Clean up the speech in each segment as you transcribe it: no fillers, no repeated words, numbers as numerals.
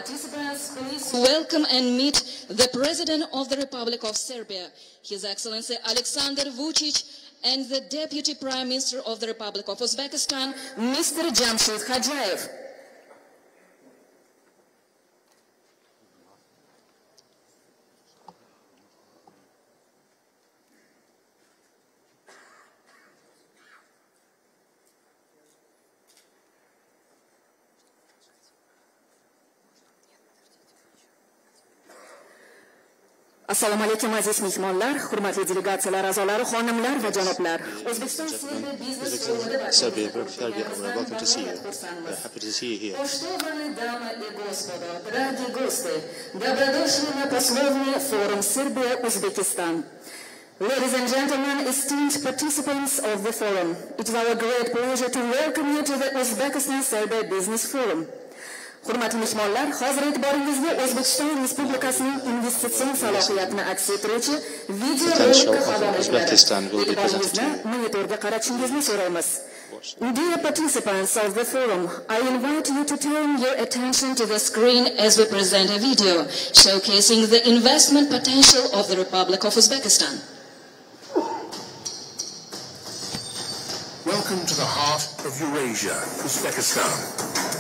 participants, please welcome and meet the President of the Republic of Serbia, His Excellency Aleksandar Vučić, and the Deputy Prime Minister of the Republic of Uzbekistan, Mr. Jamshid Khajayev. Assalomu alaykum aziz mehmonlar, hurmatli delegatsiyalar a'zolari, xonimlar va janoblar. O'zbekiston biznes forumida Serbia, welcome to see you. Happy to see you here. Poštovane dame i gospodo, dragi gosti, dobrodošli na Poslovni forum Serbia-Uzbekistan. Ladies and gentlemen, esteemed participants of the forum, it is our great pleasure to welcome you to the Uzbekistan-Serbia Business Forum. Hurmatli mehmonlar, hozir e'tiboringizga O'zbekiston Respublikasining investitsion salohiyatini aks ettiruvchi video rolikka havola etiladi. E'tiboringizni monitorga qaratishingizni so'raymiz. Dear participants of the forum, I invite you to turn your attention to the screen as we present a video showcasing the investment potential of the Republic of Uzbekistan. Welcome to the heart of Eurasia, Uzbekistan.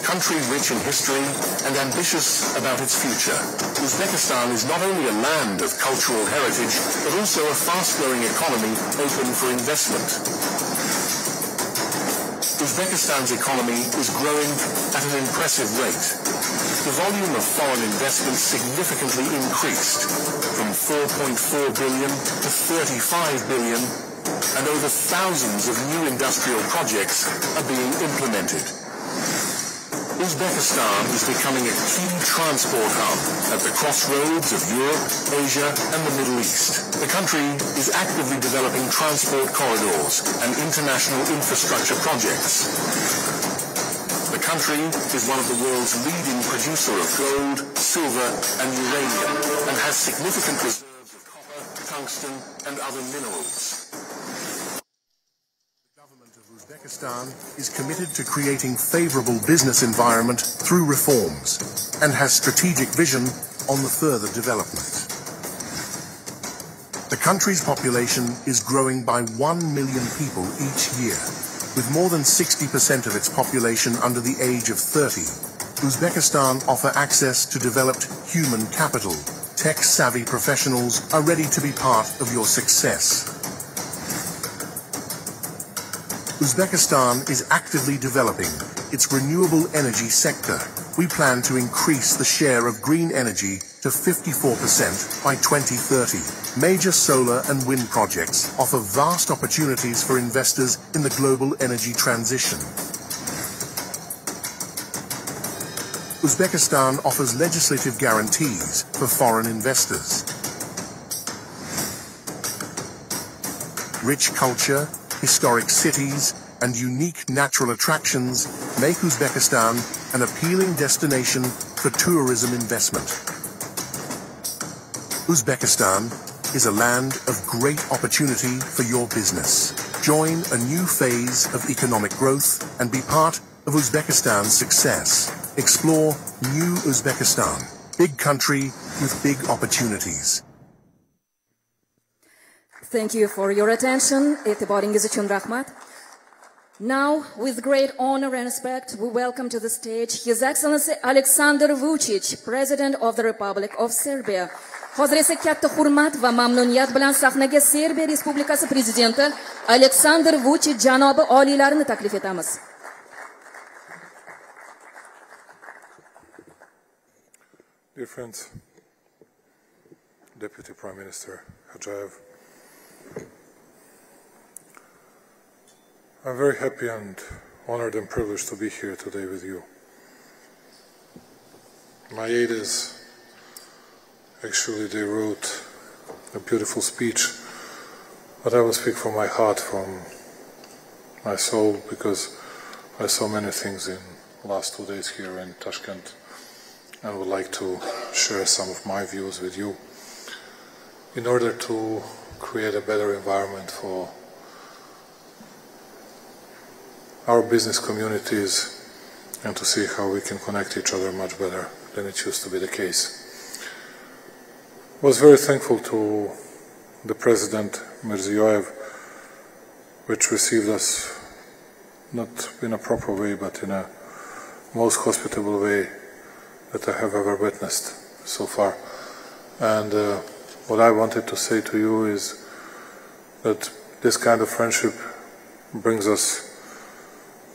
Country rich in history and ambitious about its future, Uzbekistan is not only a land of cultural heritage, but also a fast-growing economy open for investment. Uzbekistan's economy is growing at an impressive rate. The volume of foreign investment significantly increased from 4.4 billion to 35 billion, and over thousands of new industrial projects are being implemented. Uzbekistan is becoming a key transport hub at the crossroads of Europe, Asia, and the Middle East. The country is actively developing transport corridors and international infrastructure projects. The country is one of the world's leading producer of gold, silver, and uranium, and has significant reserves of copper, tungsten, and other minerals. Uzbekistan is committed to creating favorable business environment through reforms and has strategic vision on the further development. The country's population is growing by 1 million people each year, with more than 60% of its population under the age of 30. Uzbekistan offer access to developed human capital. Tech-savvy professionals are ready to be part of your success. Uzbekistan is actively developing its renewable energy sector. We plan to increase the share of green energy to 54% by 2030. Major solar and wind projects offer vast opportunities for investors in the global energy transition. Uzbekistan offers legislative guarantees for foreign investors. Rich culture, historic cities, and unique natural attractions make Uzbekistan an appealing destination for tourism investment. Uzbekistan is a land of great opportunity for your business. Join a new phase of economic growth and be part of Uzbekistan's success. Explore new Uzbekistan, big country with big opportunities. Thank you for your attention. E'tiboringiz uchun rahmat. Now, with great honor and respect, we welcome to the stage His Excellency Aleksandar Vučić, President of the Republic of Serbia. Hozir esa katta hurmat va mamnuniyat bilan sahnaga Serbiya Respublikasi Prezidenti Aleksandar Vučić janobi oliylarini taklif etamiz. Dear friends, Deputy Prime Minister Khajayev, I'm very happy and honored and privileged to be here today with you. My aides, actually they wrote a beautiful speech, but I will speak from my heart, from my soul, because I saw many things in the last 2 days here in Taškent and would like to share some of my views with you in order to create a better environment for our business communities and to see how we can connect each other much better than it used to be the case. I was very thankful to the President Mirziyoyev, which received us not in a proper way, but in a most hospitable way that I have ever witnessed so far. And what I wanted to say to you is that this kind of friendship brings us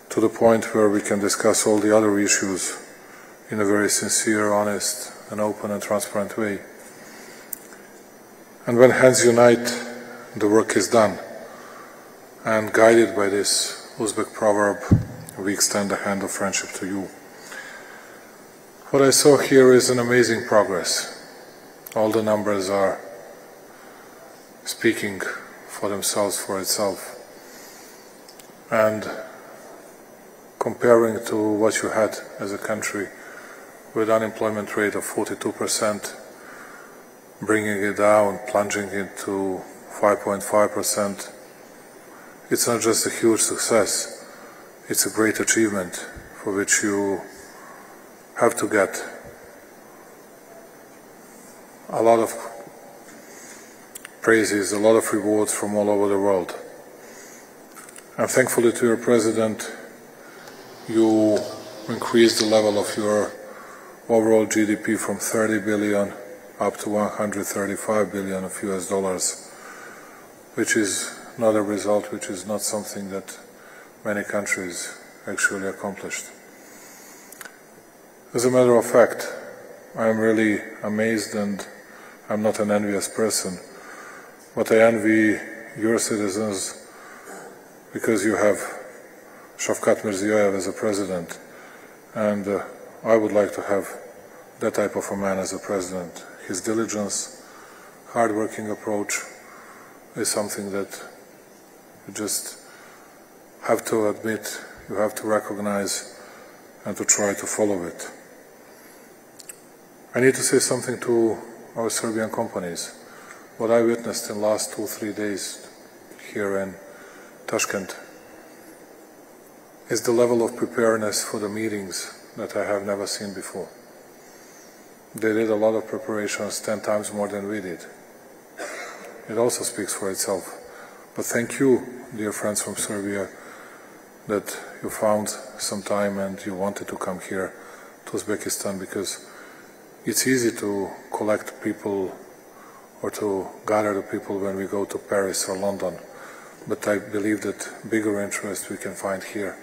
to the point where we can discuss all the other issues in a very sincere, honest, and open and transparent way. And when hands unite, the work is done. And guided by this Uzbek proverb, we extend the hand of friendship to you. What I saw here is an amazing progress. All the numbers are speaking for themselves, for itself. And comparing to what you had as a country with unemployment rate of 42%, bringing it down, plunging it to 5.5%, it's not just a huge success, it's a great achievement for which you have to get a lot of praises, a lot of rewards from all over the world. And thankfully to your President, you increased the level of your overall GDP from 30 billion up to 135 billion of US dollars, which is not a result, which is not something that many countries actually accomplished. As a matter of fact, I am really amazed, and I'm not an envious person, but I envy your citizens because you have Shavkat Mirziyoyev as a president, and I would like to have that type of a man as a president. His diligence, hard-working approach is something that you just have to admit, you have to recognize, and to try to follow it. I need to say something to our Serbian companies. What I witnessed in the last 2-3 days here in Taškent is the level of preparedness for the meetings that I have never seen before. They did a lot of preparations, 10 times more than we did. It also speaks for itself. But thank you, dear friends from Serbia, that you found some time and you wanted to come here to Uzbekistan, because it's easy to collect people or to gather the people when we go to Paris or London. But I believe that bigger interest we can find here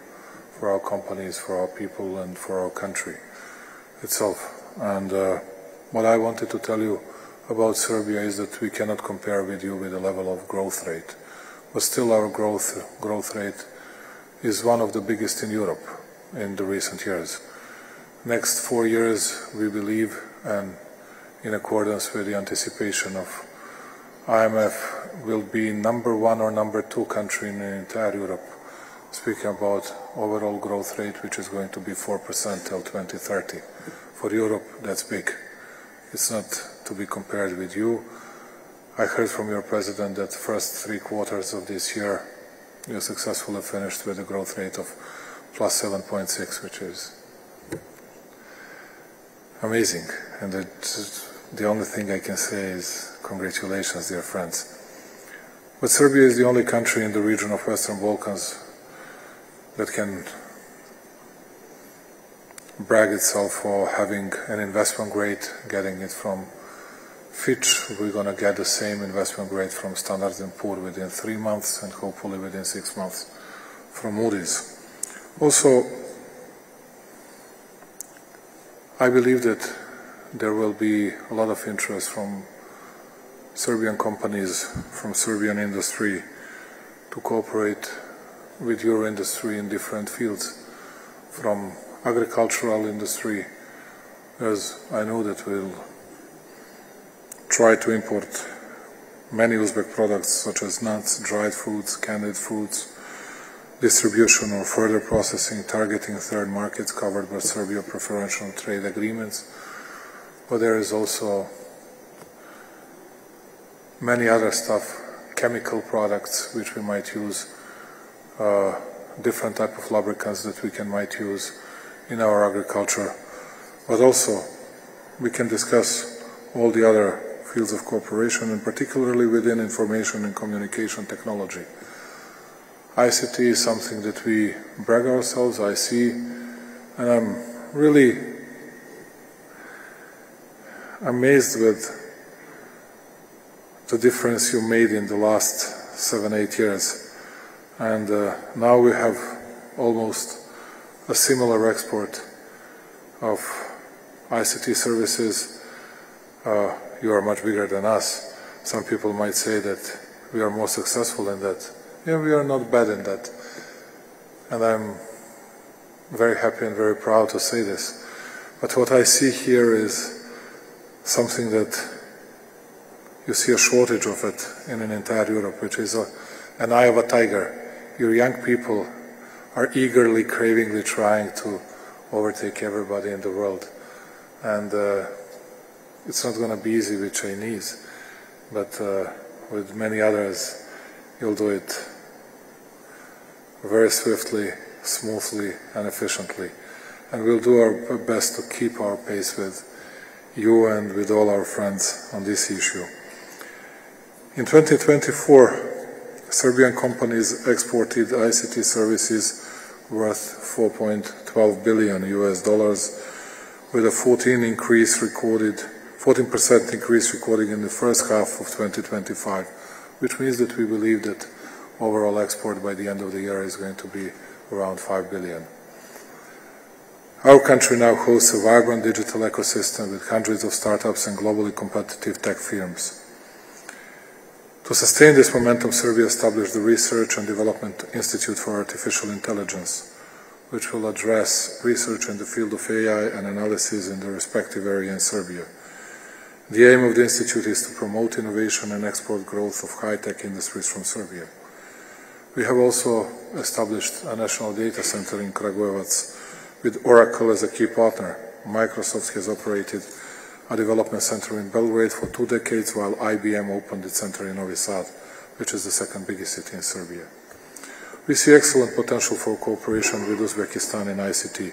for our companies, for our people, and for our country itself. And what I wanted to tell you about Serbia is that we cannot compare with you with the level of growth rate. But still our growth rate is one of the biggest in Europe in the recent years. Next 4 years, we believe, and in accordance with the anticipation of IMF, will be number 1 or number 2 country in the entire Europe, speaking about overall growth rate, which is going to be 4% till 2030. For Europe, that's big. It's not to be compared with you. I heard from your president that the first 3 quarters of this year you successfully finished with a growth rate of plus 7.6, which is amazing. And the only thing I can say is congratulations, dear friends. But Serbia is the only country in the region of Western Balkans that can brag itself for having an investment grade, getting it from Fitch. We're going to get the same investment grade from Standard & Poor's within 3 months, and hopefully within 6 months from Moody's. Also, I believe that there will be a lot of interest from Serbian companies, from Serbian industry, to cooperate with your industry in different fields, from agricultural industry, as I know that we'll try to import many Uzbek products such as nuts, dried fruits, candied fruits, distribution or further processing targeting third markets covered by Serbia preferential trade agreements. But there is also many other stuff, chemical products which we might use, different type of lubricants that we might use in our agriculture, but also we can discuss all the other fields of cooperation, and particularly within information and communication technology. ICT is something that we brag ourselves, I see, and I'm really amazed with the difference you made in the last 7-8 years. And now we have almost a similar export of ICT services. You are much bigger than us. Some people might say that we are more successful in that. Yeah, we are not bad in that. And I'm very happy and very proud to say this. But what I see here is something that you see a shortage of it in an entire Europe, which is an eye of a tiger. Your young people are eagerly, cravingly trying to overtake everybody in the world. And it's not going to be easy with Chinese, but with many others, you'll do it very swiftly, smoothly, and efficiently. And we'll do our best to keep our pace with you and with all our friends on this issue. In 2024, Serbian companies exported ICT services worth $4.12 billion US, with a 14% increase recorded in the first half of 2025, which means that we believe that overall export by the end of the year is going to be around $5 billion. Our country now hosts a vibrant digital ecosystem with hundreds of startups and globally competitive tech firms. To sustain this momentum, Serbia established the Research and Development Institute for Artificial Intelligence, which will address research in the field of AI and analysis in the respective area in Serbia. The aim of the institute is to promote innovation and export growth of high-tech industries from Serbia. We have also established a national data center in Kragujevac with Oracle as a key partner. Microsoft has operated a development center in Belgrade for 2 decades, while IBM opened its center in Novi Sad, which is the second biggest city in Serbia. We see excellent potential for cooperation with Uzbekistan in ICT,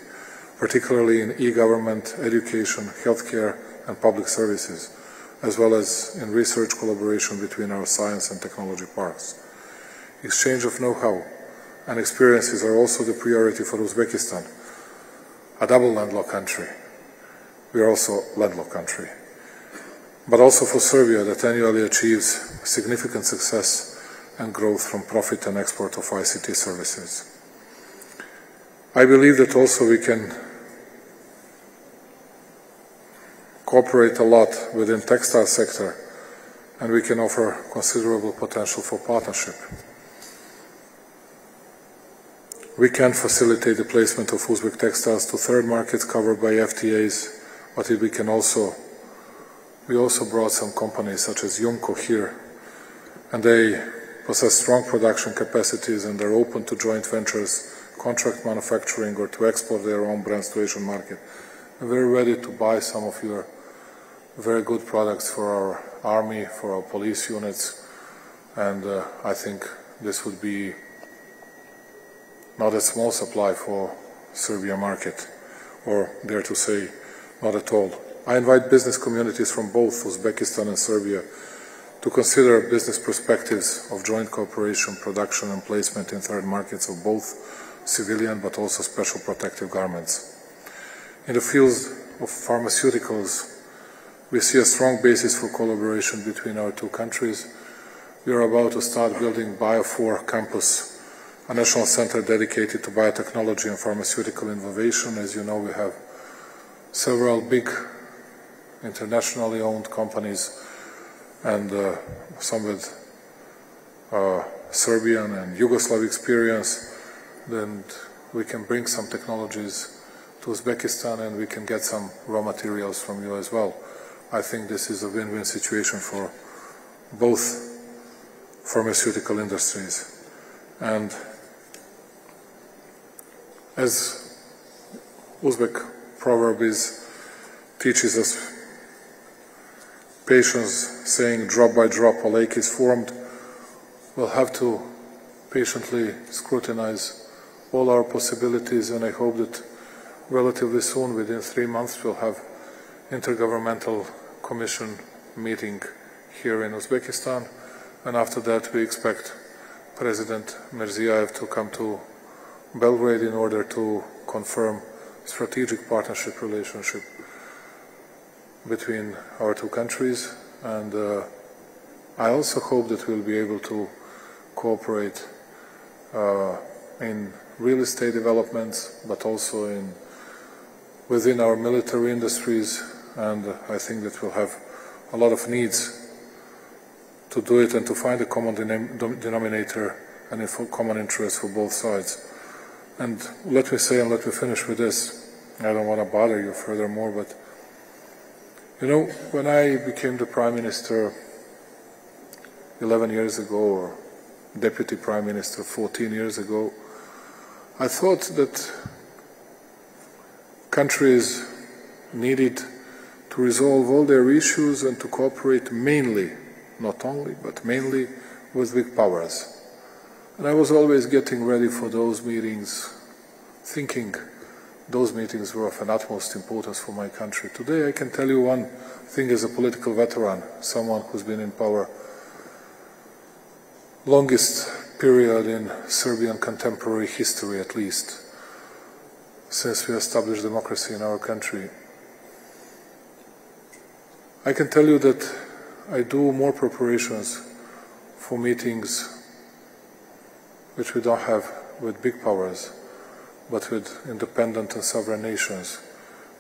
particularly in e-government, education, healthcare, and public services, as well as in research collaboration between our science and technology parks. Exchange of know-how and experiences are also the priority for Uzbekistan, a double landlocked country. We are also a landlocked country, but also for Serbia that annually achieves significant success and growth from profit and export of ICT services. I believe that also we can cooperate a lot within the textile sector, and we can offer considerable potential for partnership. We can facilitate the placement of Uzbek textiles to third markets covered by FTAs, but we also brought some companies such as Yumko here, and they possess strong production capacities and are open to joint ventures, contract manufacturing, or to export their own brands to Asian market. And we're ready to buy some of your very good products for our army, for our police units, and I think this would be not a small supply for Serbia market, or dare to say, not at all. I invite business communities from both Uzbekistan and Serbia to consider business perspectives of joint cooperation, production and placement in third markets of both civilian but also special protective garments. In the field of pharmaceuticals, we see a strong basis for collaboration between our two countries. We are about to start building Bio4 Campus, a national center dedicated to biotechnology and pharmaceutical innovation. As you know, we have several big internationally owned companies and some with Serbian and Yugoslav experience. Then we can bring some technologies to Uzbekistan and we can get some raw materials from you as well. I think this is a win-win situation for both pharmaceutical industries. And as Uzbek proverb teaches us patience, saying drop by drop a lake is formed, we'll have to patiently scrutinize all our possibilities, and I hope that relatively soon, within 3 months, we'll have intergovernmental commission meeting here in Uzbekistan, and after that we expect President Mirziyoyev to come to Belgrade in order to confirm strategic partnership relationship between our two countries, and I also hope that we'll be able to cooperate in real estate developments, but also within our military industries, and I think that we'll have a lot of needs to do it and to find a common denominator and a common interest for both sides. And let me say, and let me finish with this, I don't want to bother you furthermore, but you know, when I became the Prime Minister 11 years ago, or Deputy Prime Minister 14 years ago, I thought that countries needed to resolve all their issues and to cooperate mainly, not only, but mainly with big powers. And I was always getting ready for those meetings, thinking those meetings were of an utmost importance for my country. Today I can tell you one thing as a political veteran, someone who's been in power longest period in Serbian contemporary history, at least, since we established democracy in our country. I can tell you that I do more preparations for meetings which we don't have with big powers, but with independent and sovereign nations,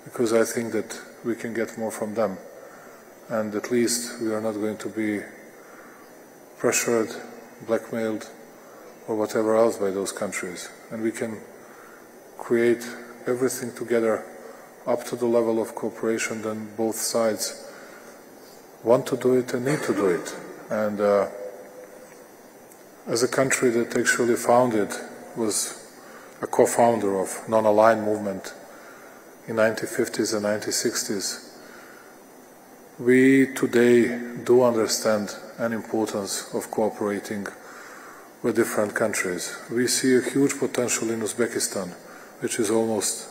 because I think that we can get more from them, and at least we are not going to be pressured, blackmailed, or whatever else by those countries, and we can create everything together up to the level of cooperation that both sides want to do it and need to do it. And as a country that actually was a co-founder of non-aligned movement in 1950s and 1960s, we today do understand an importance of cooperating with different countries. We see a huge potential in Uzbekistan, which is almost,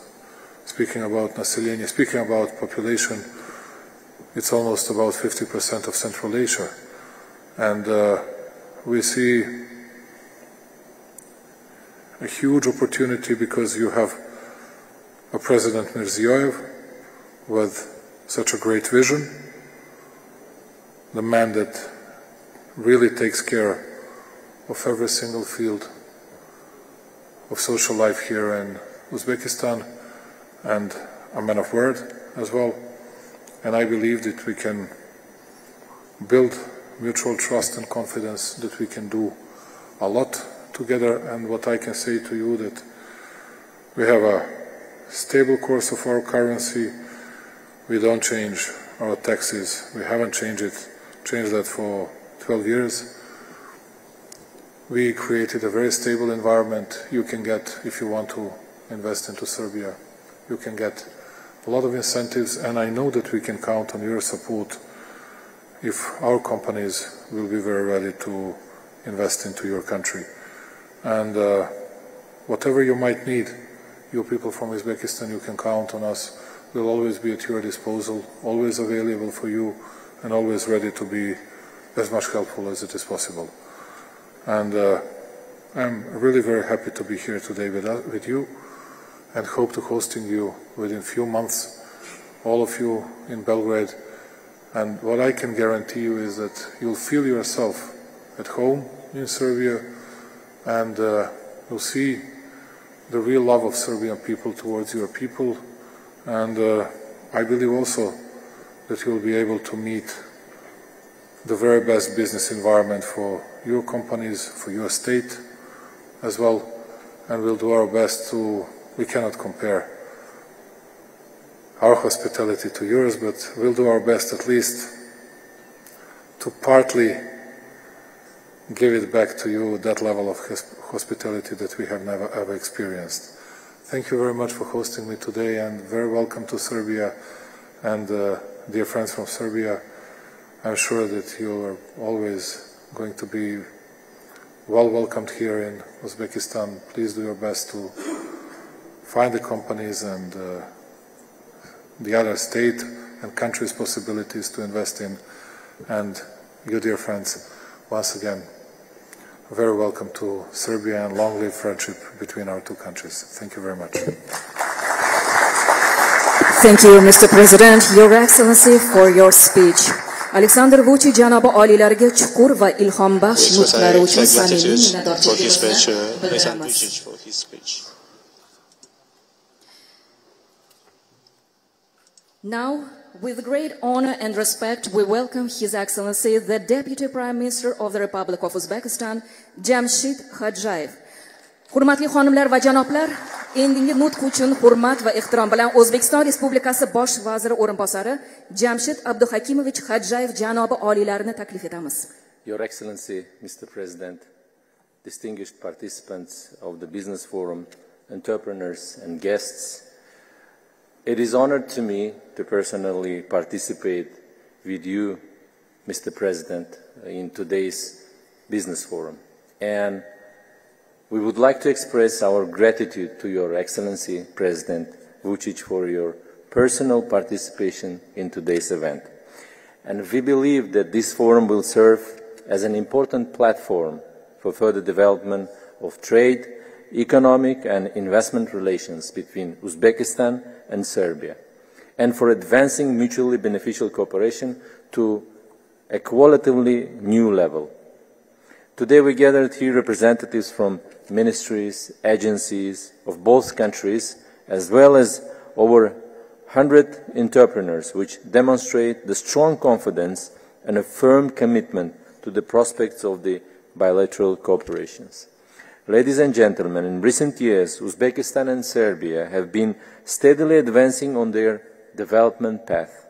speaking about population, it's almost about 50% of Central Asia. And we see a huge opportunity because you have a President Mirziyoyev with such a great vision, the man that really takes care of every single field of social life here in Uzbekistan, and a man of word as well. And I believe that we can build mutual trust and confidence, that we can do a lot together. And what I can say to you, that we have a stable course of our currency, we don't change our taxes, we haven't changed that for 12 years. We created a very stable environment. You can get, if you want to invest into Serbia, you can get a lot of incentives, and I know that we can count on your support if our companies will be very ready to invest into your country. And whatever you might need, you people from Uzbekistan, you can count on us. We'll always be at your disposal, always available for you, and always ready to be as much helpful as it is possible. And I'm really very happy to be here today with you, and hope to hosting you within a few months, all of you in Belgrade. And what I can guarantee you is that you'll feel yourself at home in Serbia, and you'll see the real love of Serbian people towards your people. And I believe also that you'll be able to meet the very best business environment for your companies, for your state as well. And we'll do our best to, we cannot compare our hospitality to yours, but we'll do our best at least to partly give it back to you, that level of hospitality that we have never ever experienced. Thank you very much for hosting me today, and very welcome to Serbia. And dear friends from Serbia, I'm sure that you are always going to be well welcomed here in Uzbekistan. Please do your best to find the companies and the other state and countries' possibilities to invest in. And you, dear friends, once again, very welcome to Serbia, and long live friendship between our two countries. Thank you very much. Thank you, Mr. President, Your Excellency, for your speech. Alexander Vučić janobi oliylarga chuqur va ilhombaxsh nutqlari uchun samimiy minnatdorchiligimizni bildiramiz. Now, with great honor and respect, we welcome His Excellency, the Deputy Prime Minister of the Republic of Uzbekistan, Jamshid Khodjayev. Hurmatli xonimlar va janoblar, endingi nutq uchun hurmat va ehtirom bilan O'zbekiston Respublikasi Bosh vaziri o'rinbosari Jamshid Abduhakimovich Khodjayev janobi oliylarini taklif etamiz. Your Excellency, Mr. President, distinguished participants of the Business Forum, entrepreneurs and guests, it is an honor to me to personally participate with you, Mr. President, in today's Business Forum. And we would like to express our gratitude to Your Excellency, President Vučić, for your personal participation in today's event. And we believe that this forum will serve as an important platform for further development of trade, economic and investment relations between Uzbekistan and Serbia, and for advancing mutually beneficial cooperation to a qualitatively new level. Today we gathered here representatives from ministries, agencies of both countries, as well as over 100 entrepreneurs, which demonstrate the strong confidence and a firm commitment to the prospects of the bilateral cooperations. Ladies and gentlemen, in recent years, Uzbekistan and Serbia have been steadily advancing on their development path.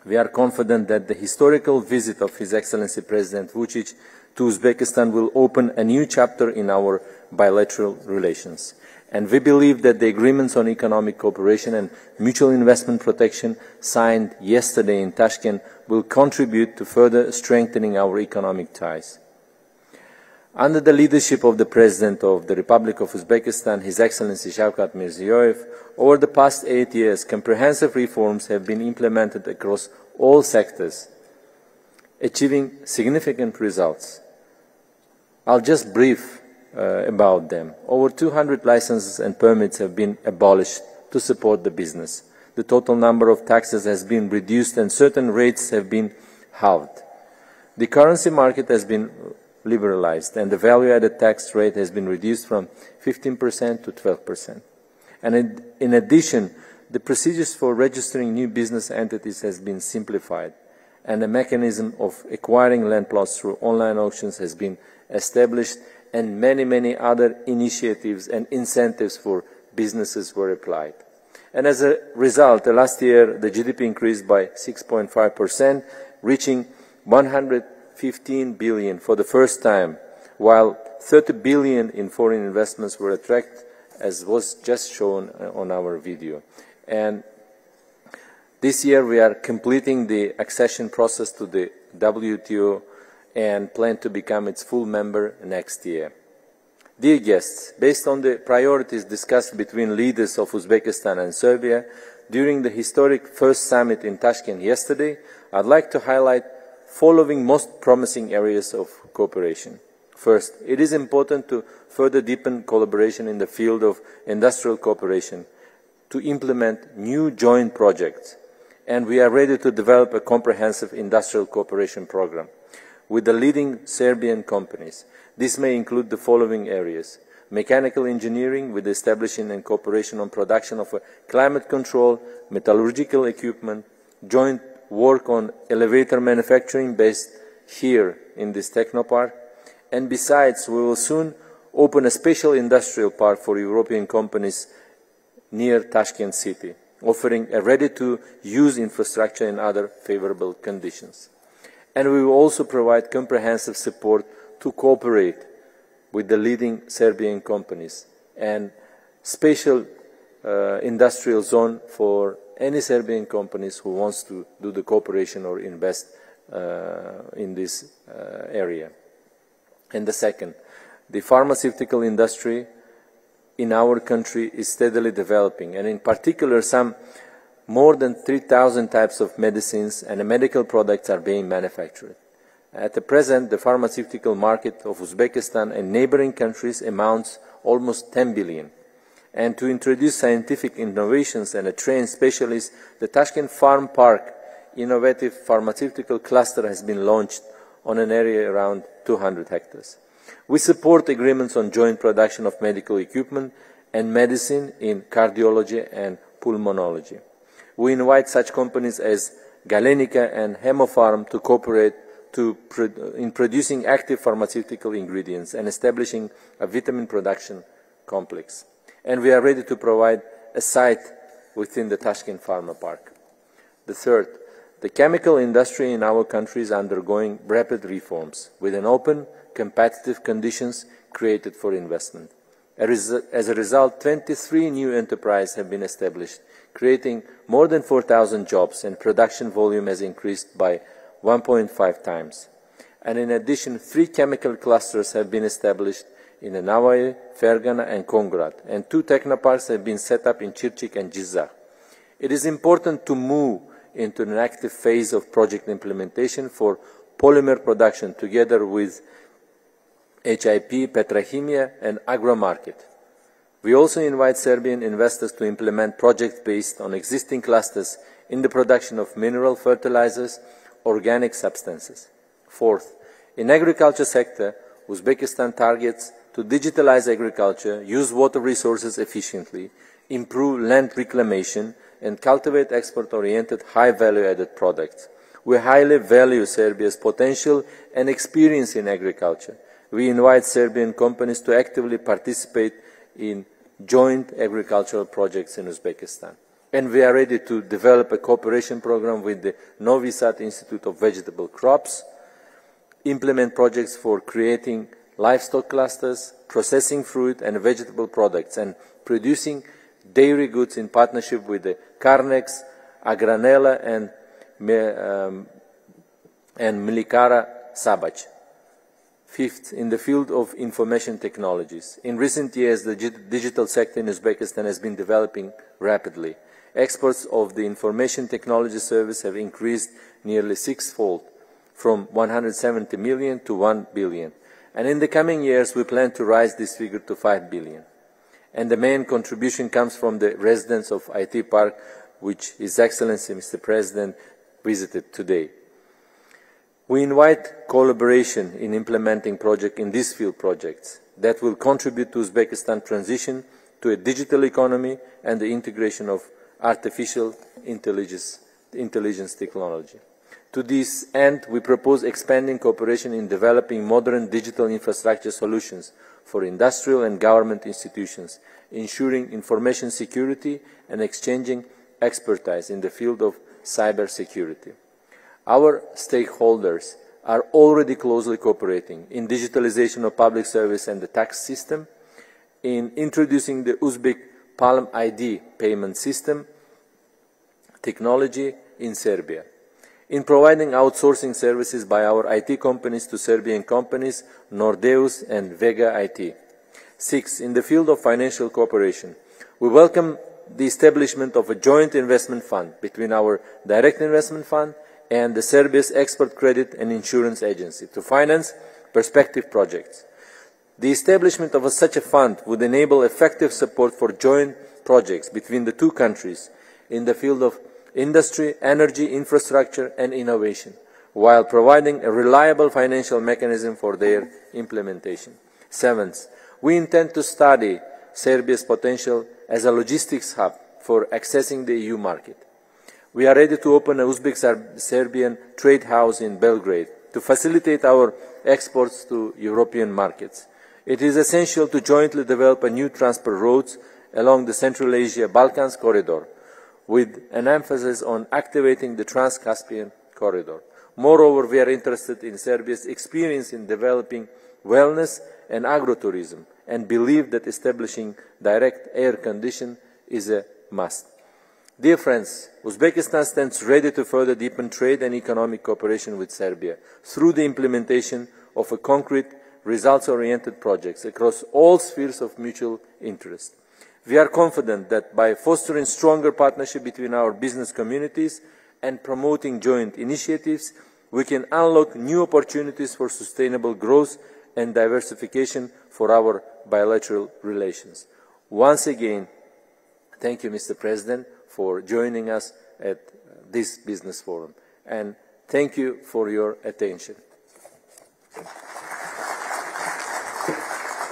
We are confident that the historical visit of His Excellency President Vučić to Uzbekistan will open a new chapter in our bilateral relations. And we believe that the agreements on economic cooperation and mutual investment protection signed yesterday in Taškent will contribute to further strengthening our economic ties. Under the leadership of the President of the Republic of Uzbekistan, His Excellency Shavkat Mirziyoyev, over the past 8 years, comprehensive reforms have been implemented across all sectors, achieving significant results. I'll just brief about them. Over 200 licenses and permits have been abolished to support the business. The total number of taxes has been reduced and certain rates have been halved. The currency market has been liberalized and the value-added tax rate has been reduced from 15% to 12%. And in addition, the procedures for registering new business entities has been simplified, and a mechanism of acquiring land plots through online auctions has been established, and many other initiatives and incentives for businesses were applied. And as a result, last year the GDP increased by 6.5%, reaching 115 billion for the first time, while 30 billion in foreign investments were attracted, as was just shown on our video. And this year we are completing the accession process to the WTO and plan to become its full member next year. Dear guests, based on the priorities discussed between leaders of Uzbekistan and Serbia during the historic first summit in Taškent yesterday, I'd like to highlight following most promising areas of cooperation. First, it is important to further deepen collaboration in the field of industrial cooperation to implement new joint projects, and we are ready to develop a comprehensive industrial cooperation program with the leading Serbian companies. This may include the following areas: mechanical engineering with establishing and cooperation on production of climate control, metallurgical equipment, joint work on elevator manufacturing based here in this technopark, and besides, we will soon open a special industrial park for European companies near Taškent city, offering a ready-to-use infrastructure and other favorable conditions. And we will also provide comprehensive support to cooperate with the leading Serbian companies and special industrial zone for any Serbian companies who wants to do the cooperation or invest in this area. And the second, the pharmaceutical industry in our country is steadily developing, and in particular some More than 3,000 types of medicines and medical products are being manufactured. At the present, the pharmaceutical market of Uzbekistan and neighboring countries amounts almost 10 billion. And to introduce scientific innovations and train specialists, the Taškent Farm Park innovative pharmaceutical cluster has been launched on an area around 200 hectares. We support agreements on joint production of medical equipment and medicine in cardiology and pulmonology. We invite such companies as Galenica and Hemopharm to cooperate in producing active pharmaceutical ingredients and establishing a vitamin production complex. And we are ready to provide a site within the Taškent Pharma Park. The third, the chemical industry in our country is undergoing rapid reforms with an open, competitive conditions created for investment. As a result, 23 new enterprises have been established, creating more than 4,000 jobs, and production volume has increased by 1.5 times. And in addition, 3 chemical clusters have been established in Navaje, Fergana and Kongrad, and 2 technoparks have been set up in Chirchik and Jizak. It is important to move into an active phase of project implementation for polymer production together with HIP, Petrochemia and Agromarket. We also invite Serbian investors to implement projects based on existing clusters in the production of mineral fertilizers, organic substances. Fourth, in agriculture sector, Uzbekistan targets to digitalize agriculture, use water resources efficiently, improve land reclamation, and cultivate export-oriented high-value-added products. We highly value Serbia's potential and experience in agriculture. We invite Serbian companies to actively participate in joint agricultural projects in Uzbekistan. And we are ready to develop a cooperation program with the Novi Sad Institute of Vegetable Crops, implement projects for creating livestock clusters, processing fruit and vegetable products, and producing dairy goods in partnership with the Carnex, Agranela and Milikara Sabac. Fifth, in the field of information technologies. In recent years, the digital sector in Uzbekistan has been developing rapidly. Exports of the information technology service have increased nearly 6-fold, from 170 million to 1 billion. And in the coming years, we plan to raise this figure to 5 billion. And the main contribution comes from the residents of IT Park, which His Excellency Mr. President visited today. We invite collaboration in implementing projects in these field projects that will contribute to Uzbekistan's transition to a digital economy and the integration of artificial intelligence technology. To this end, we propose expanding cooperation in developing modern digital infrastructure solutions for industrial and government institutions, ensuring information security and exchanging expertise in the field of cybersecurity. Our stakeholders are already closely cooperating in digitalization of public service and the tax system, in introducing the Uzbek Palm ID payment system technology in Serbia, in providing outsourcing services by our IT companies to Serbian companies Nordeus and Vega IT. 6. In the field of financial cooperation, we welcome the establishment of a joint investment fund between our direct investment fund and the Serbia's Export Credit and Insurance Agency to finance prospective projects. The establishment of such a fund would enable effective support for joint projects between the two countries in the field of industry, energy, infrastructure and innovation, while providing a reliable financial mechanism for their implementation. 7th, we intend to study Serbia's potential as a logistics hub for accessing the EU market. We are ready to open a Uzbek-Serbian trade house in Belgrade to facilitate our exports to European markets. It is essential to jointly develop a new transport routes along the Central Asia-Balkans corridor, with an emphasis on activating the Trans-Caspian corridor. Moreover, we are interested in Serbia's experience in developing wellness and agrotourism, and believe that establishing direct air condition is a must. Dear friends, Uzbekistan stands ready to further deepen trade and economic cooperation with Serbia through the implementation of concrete, results-oriented projects across all spheres of mutual interest. We are confident that by fostering stronger partnership between our business communities and promoting joint initiatives, we can unlock new opportunities for sustainable growth and diversification for our bilateral relations. Once again, thank you, Mr. President, for joining us at this business forum. And thank you for your attention.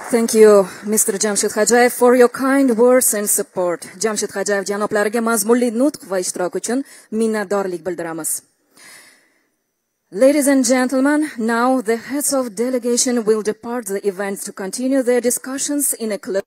Thank you, Mr. Jamshid Hajayev, for your kind words and support. Jamshid Hajayev janoblariga mazmunli nutq va ishtirok uchun minnatdorlik bildiramiz. Ladies and gentlemen, now the heads of delegation will depart the event to continue their discussions in a closed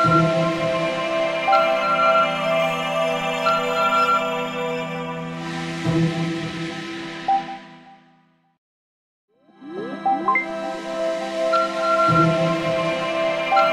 Thank you.